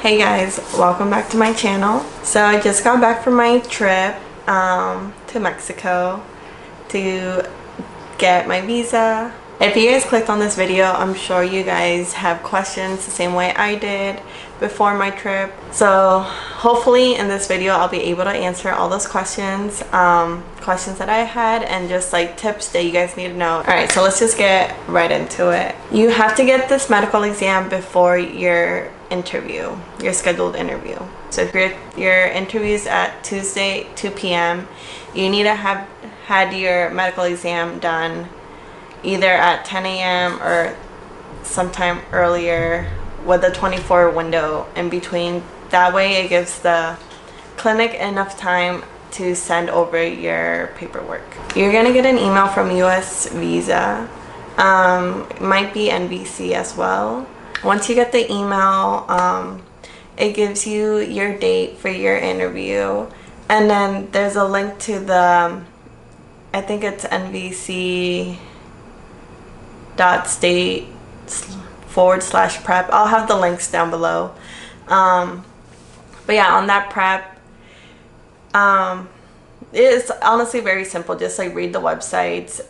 Hey guys, welcome back to my channel. So I just got back from my trip to Mexico to get my visa. If you guys clicked on this video, I'm sure you guys have questions the same way I did before my trip. So hopefully in this video I'll be able to answer all those questions that I had, and just like tips that you guys need to know. Alright, so let's just get right into it. You have to get this medical exam before your interview, your scheduled interview. So if your interview's at Tuesday 2 p.m. you need to have had your medical exam done either at 10 a.m. or sometime earlier, with a 24-hour window in between. That way it gives the clinic enough time to send over your paperwork. You're gonna get an email from US Visa, might be NVC as well. Once you get the email, it gives you your date for your interview, and then there's a link to the, I think it's nvc.state/prep. I'll have the links down below. But yeah, on that prep, it's honestly very simple. Just like read the websites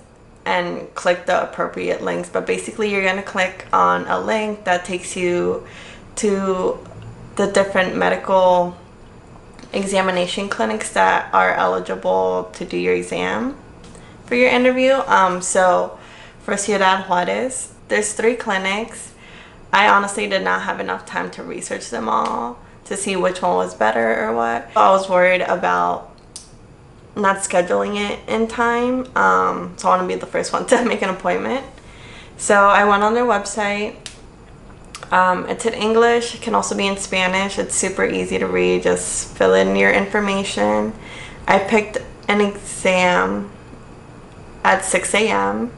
and click the appropriate links. But basically you're gonna click on a link that takes you to the different medical examination clinics that are eligible to do your exam for your interview. So for Ciudad Juarez, there's 3 clinics. I honestly did not have enough time to research them all to see which one was better or what. I was worried about not scheduling it in time, so I want to be the first one to make an appointment. So I went on their website. It's in English, it can also be in Spanish. It's super easy to read, just fill in your information. I picked an exam at 6 a.m.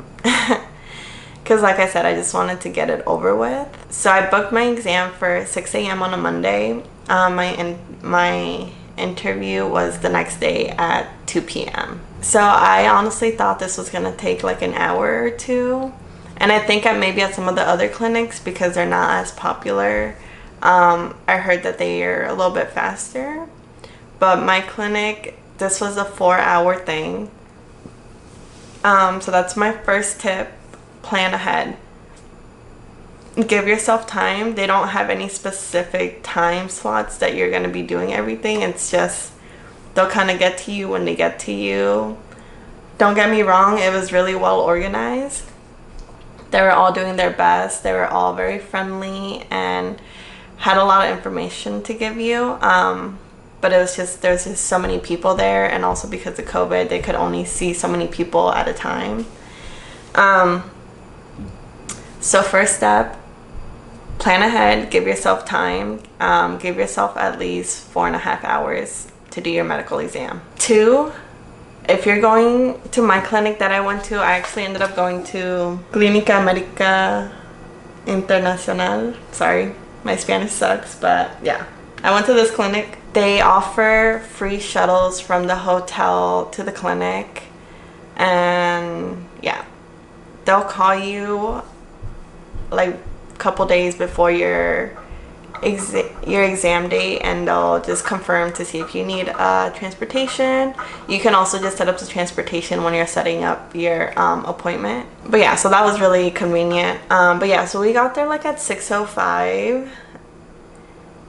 because like I said, I just wanted to get it over with. So I booked my exam for 6 a.m. on a Monday. My interview was the next day at 2 p.m. So I honestly thought this was gonna take like an hour or two, and I think maybe at some of the other clinics, because they're not as popular, I heard that they are a little bit faster. But my clinic, this was a 4-hour thing. So that's my first tip. Plan ahead. Give yourself time. They don't have any specific time slots that you're going to be doing everything. It's just they'll kind of get to you when they get to you. Don't get me wrong, it was really well organized. They were all doing their best. They were all very friendly and had a lot of information to give you. But it was just, there's just so many people there, and also because of COVID, they could only see so many people at a time. So first step, plan ahead, give yourself time, give yourself at least 4.5 hours to do your medical exam. 2, if you're going to my clinic that I went to, I actually ended up going to Clínica Médica Internacional. Sorry, my Spanish sucks, but yeah. I went to this clinic. They offer free shuttles from the hotel to the clinic, and yeah, they'll call you like a couple days before your exam date, and they'll just confirm to see if you need transportation. You can also just set up the transportation when you're setting up your appointment. But yeah, so that was really convenient. But yeah, so we got there like at 6:05,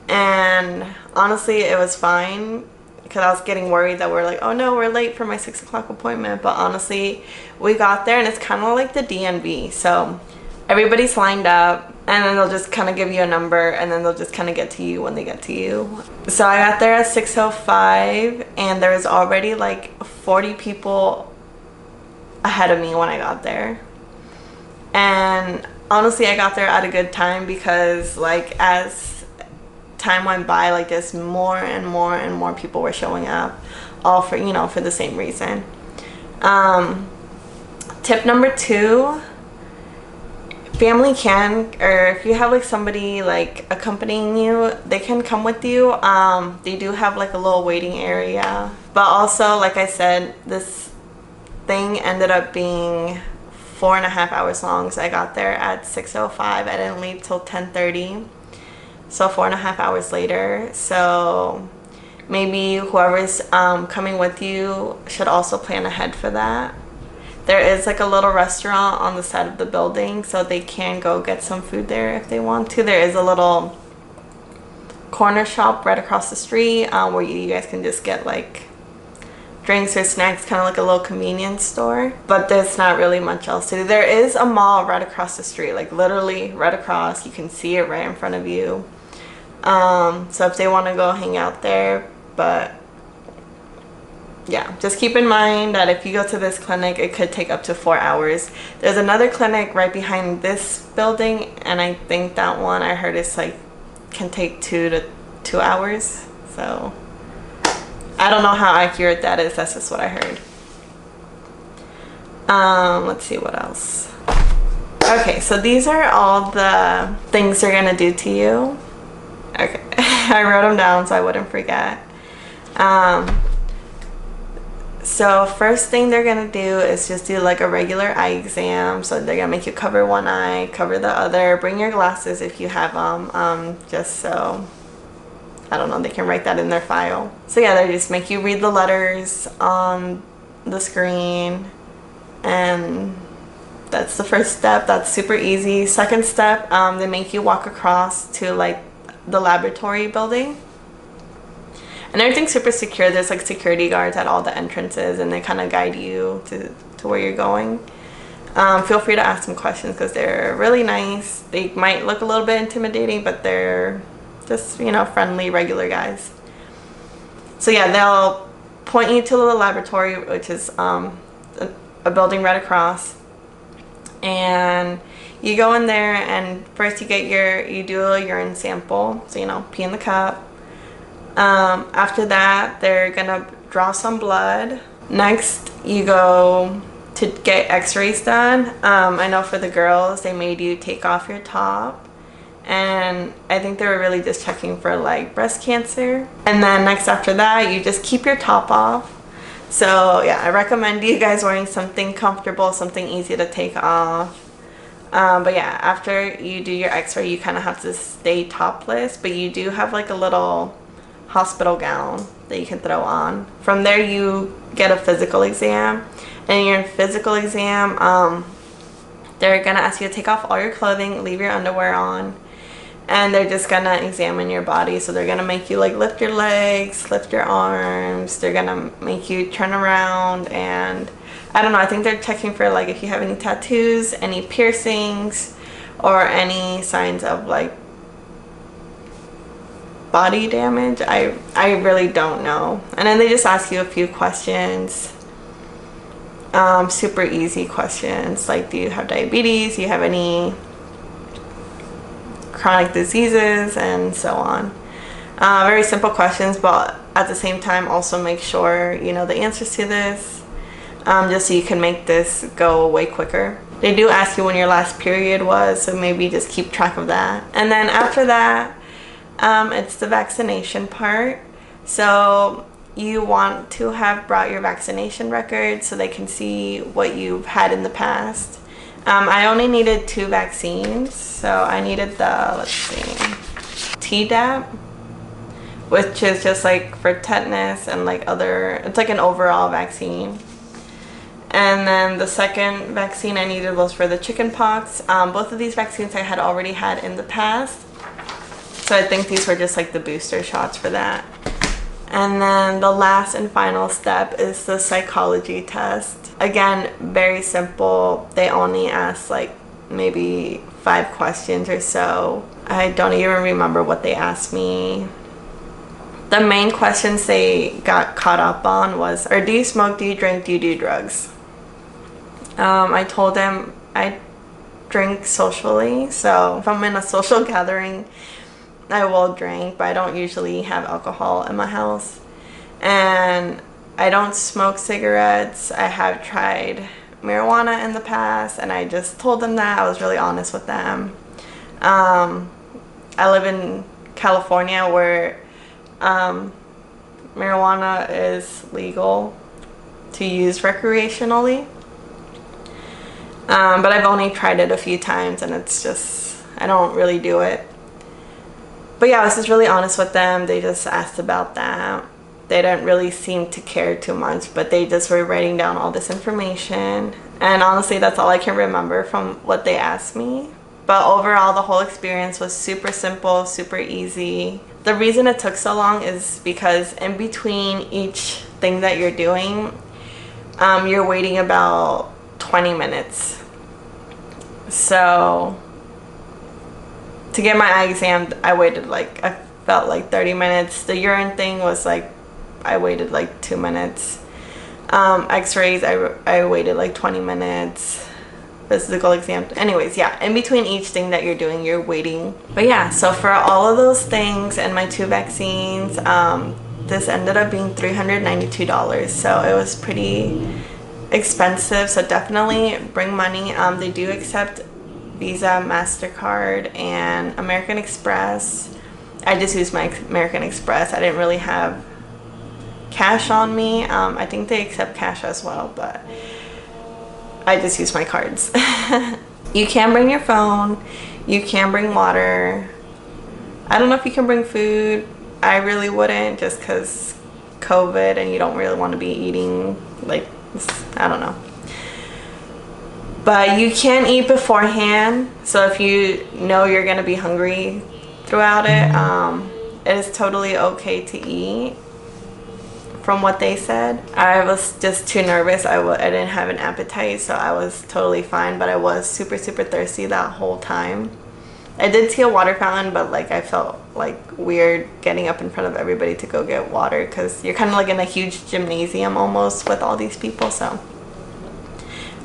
and honestly it was fine, because I was getting worried that we're like, oh no, we're late for my 6 o'clock appointment. But honestly, we got there, and it's kind of like the DMV. So everybody's lined up, and then they'll just kind of give you a number, and then they'll just kind of get to you when they get to you. So I got there at 6:05, and there was already like 40 people ahead of me when I got there. And honestly, I got there at a good time, because like as time went by, like just more and more and more people were showing up, all for, you know, for the same reason. Tip number 2, family can, or if you have like somebody like accompanying you, they can come with you. They do have like a little waiting area, but also like I said, this thing ended up being 4.5 hours long. So I got there at 6:05. I didn't leave till 10:30. so 4.5 hours later. So maybe whoever's coming with you should also plan ahead for that. There is like a little restaurant on the side of the building, so they can go get some food there if they want to. There is a little corner shop right across the street where you guys can just get like drinks or snacks, kind of like a little convenience store. But there's not really much else to do. There is a mall right across the street, like literally right across. You can see it right in front of you. So if they want to go hang out there, but yeah, just keep in mind that if you go to this clinic, it could take up to 4 hours. There's another clinic right behind this building, and I think that one I heard is like can take 2 hours. So I don't know how accurate that is. That's just what I heard. Let's see what else. Okay, so these are all the things they're gonna do to you. Okay, I wrote them down so I wouldn't forget. So first thing they're gonna do is just do like a regular eye exam. So they're gonna make you cover one eye, cover the other, bring your glasses if you have them, just so, I don't know, they can write that in their file. So yeah, they just make you read the letters on the screen, and that's the first step. That's super easy. Second step, they make you walk across to like the laboratory building. And everything's super secure. There's like security guards at all the entrances, and they kind of guide you to where you're going. Feel free to ask them questions because they're really nice. They might look a little bit intimidating, but they're just, you know, friendly, regular guys. So yeah, they'll point you to the laboratory, which is a building right across. And you go in there, and first you do a urine sample. So, you know, pee in the cup. After that, they're gonna draw some blood. Next, you go to get x-rays done. I know for the girls, they made you take off your top, and I think they were really just checking for like breast cancer. And then next after that, you just keep your top off. So yeah, I recommend you guys wearing something comfortable, something easy to take off. But yeah, after you do your x-ray, you kind of have to stay topless, but you do have like a little hospital gown that you can throw on. From there, you get a physical exam, and in your physical exam, they're gonna ask you to take off all your clothing, leave your underwear on, and they're just gonna examine your body. So they're gonna make you like lift your legs, lift your arms, they're gonna make you turn around, and I don't know, I think they're checking for like if you have any tattoos, any piercings, or any signs of like body damage. I really don't know. And then they just ask you a few questions, super easy questions like, do you have diabetes, do you have any chronic diseases, and so on. Very simple questions, but at the same time also make sure you know the answers to this, just so you can make this go way quicker. They do ask you when your last period was, so maybe just keep track of that. And then after that, it's the vaccination part. So you want to have brought your vaccination record so they can see what you've had in the past. I only needed 2 vaccines. So I needed the, let's see, Tdap, which is just like for tetanus and like other, it's like an overall vaccine. And then the second vaccine I needed was for the chickenpox. Both of these vaccines I had already had in the past. So I think these were just like the booster shots for that. And then the last and final step is the psychology test. Again, very simple. They only ask like maybe 5 questions or so. I don't even remember what they asked me. The main questions they got caught up on was, or do you smoke, do you drink, do you do drugs? I told them I drink socially. So if I'm in a social gathering, I will drink, but I don't usually have alcohol in my house. And I don't smoke cigarettes. I have tried marijuana in the past, and I just told them that. I was really honest with them. I live in California where marijuana is legal to use recreationally. But I've only tried it a few times, and it's just, I don't really do it. But yeah, I was just really honest with them. They just asked about that. They didn't really seem to care too much, but they just were writing down all this information. And honestly, that's all I can remember from what they asked me. But overall, the whole experience was super simple, super easy. The reason it took so long is because in between each thing that you're doing, you're waiting about 20 minutes. So to get my eye exam, I waited like, I felt like 30 minutes. The urine thing was like, I waited like 2 minutes. X-rays, I waited like 20 minutes. Physical exam. Anyways, yeah, in between each thing that you're doing, you're waiting. But yeah, so for all of those things and my 2 vaccines, this ended up being $392. So it was pretty expensive. So definitely bring money. They do accept Visa, MasterCard, and American Express. I just used my American Express. I didn't really have cash on me. I think they accept cash as well, but I just use my cards. You can bring your phone. You can bring water. I don't know if you can bring food. I really wouldn't, just because COVID and you don't really want to be eating, like, I don't know. But you can eat beforehand. So if you know you're going to be hungry throughout it, it is totally okay to eat. From what they said, I was just too nervous. I didn't have an appetite, so I was totally fine, but I was super thirsty that whole time. I did see a water fountain, but like I felt like weird getting up in front of everybody to go get water, because you're kind of like in a huge gymnasium almost with all these people. So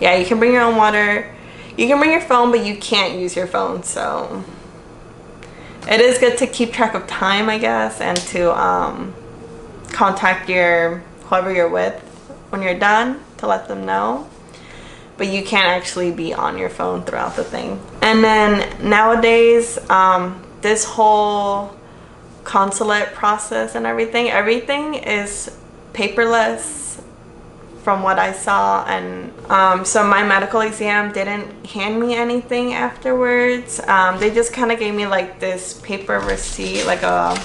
yeah, you can bring your own water. You can bring your phone, but you can't use your phone. So it is good to keep track of time, I guess, and to contact whoever you're with when you're done to let them know. But you can't actually be on your phone throughout the thing. And then nowadays, this whole consulate process and everything is paperless from what I saw. And so my medical exam didn't hand me anything afterwards. They just kind of gave me like this paper receipt, like a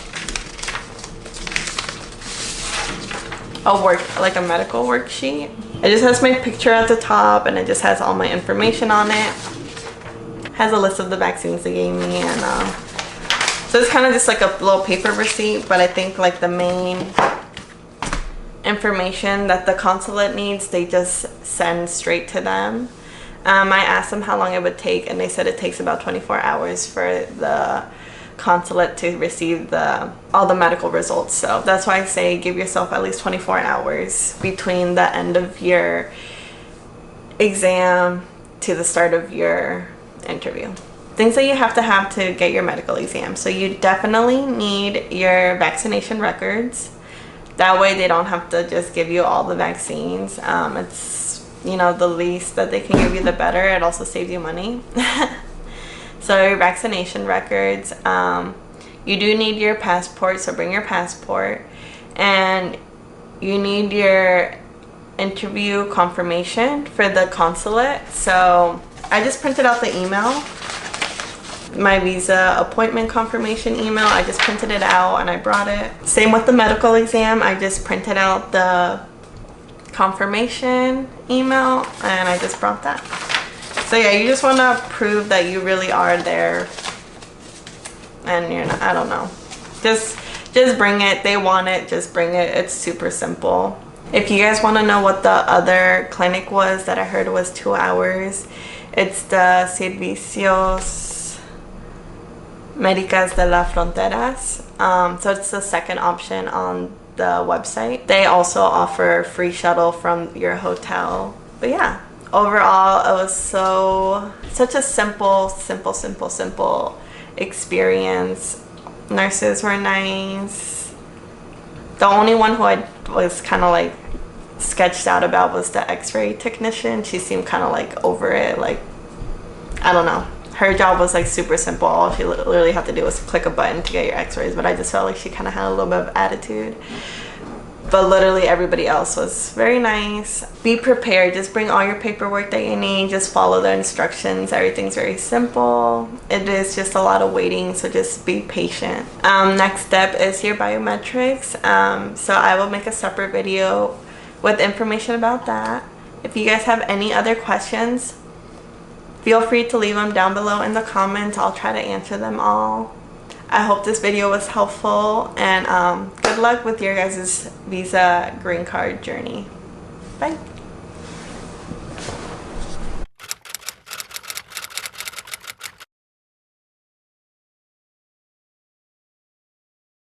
like a medical worksheet. It just has my picture at the top, and it just has all my information on it. Has a list of the vaccines they gave me, and so it's kind of just like a little paper receipt. But I think like the main information that the consulate needs, they just send straight to them. I asked them how long it would take, and they said it takes about 24 hours for the consulate to receive all the medical results. So that's why I say give yourself at least 24 hours between the end of your exam to the start of your interview. Things that you have to get your medical exam. So you definitely need your vaccination records. That way they don't have to just give you all the vaccines. It's, you know, the least that they can give you, the better. It also saves you money. So your vaccination records, you do need your passport, so bring your passport, and you need your interview confirmation for the consulate. So I just printed out the email, my visa appointment confirmation email. I just printed it out and I brought it. Same with the medical exam. I just printed out the confirmation email and I just brought that. So yeah, you just want to prove that you really are there, and you're not, I don't know, just bring it. They want it, just bring it. It's super simple. If you guys want to know what the other clinic was that I heard was 2 hours, it's the Servicios Médicas de las Fronteras. So it's the second option on the website. They also offer free shuttle from your hotel. But yeah, overall, it was such a simple experience. Nurses were nice. The only one who I was kind of like sketched out about was the x-ray technician. She seemed kind of like over it. Like, I don't know. Her job was like super simple. All she literally had to do was click a button to get your x-rays. But I just felt like she kind of had a little bit of attitude. but literally everybody else was very nice. Be prepared. Just bring all your paperwork that you need. Just follow the instructions. Everything's very simple. It is just a lot of waiting, so just be patient. Next step is your biometrics. So I will make a separate video with information about that. If you guys have any other questions, feel free to leave them down below in the comments. I'll try to answer them all. I hope this video was helpful, and good luck with your guys' visa green card journey. Bye.